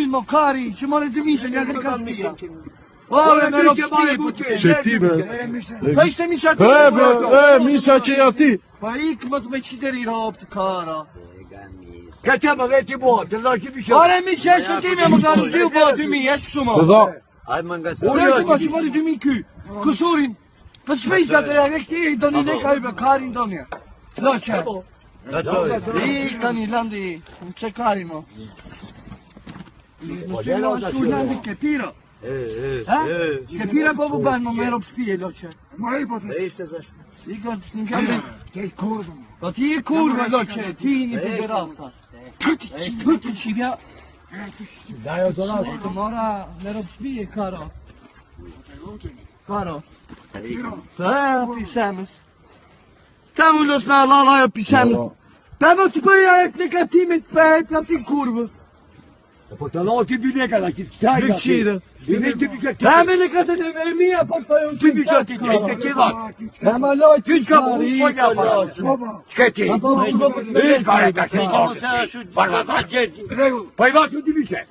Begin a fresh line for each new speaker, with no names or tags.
kusurin mo kari, që more 2000 nga të kasmija. Ore me ropshpije po të
Sheptive.
Pa ishte misha ti.
Misha që ja ti.
Pa ik më të me qiteri rop të kara.
Këtë më veti bo, të da kimi shumë.
Ore mi qeshtë ti me më ka rëzhiu po 2000, esh kësu mo.
Të dha.
Ajë më nga të.
Ure të ka që mori 2000 ky. Kusurin. Për shpejsat e rekti e i do një neka i bekarin do një. Do që. I tani landi, në që kari mo. Në shpilo ashtu landi kepira. Kepira po bu banë më me ropshpije do që.
Ma i po të.
I ka të s'nëngami.
Ke i kurvë.
Po ti e kurve do që, ti një të berasta. Të qivja. Të mora me ropshpije karo. Karo. Ta pisemës. Ta mu los me Allah jo pisemës. Ta mu të bëja e plekatimit për e platin kurvë.
Po të lau ti bileka da kitë taj nga ti.
Ta me lekatën e mija po të ju
Ti bileka ti e të kivat.
Ta ma loj
Ty ka bu sonja para. Shketi. I ka e ta kitë. Po i vatu ti bileka.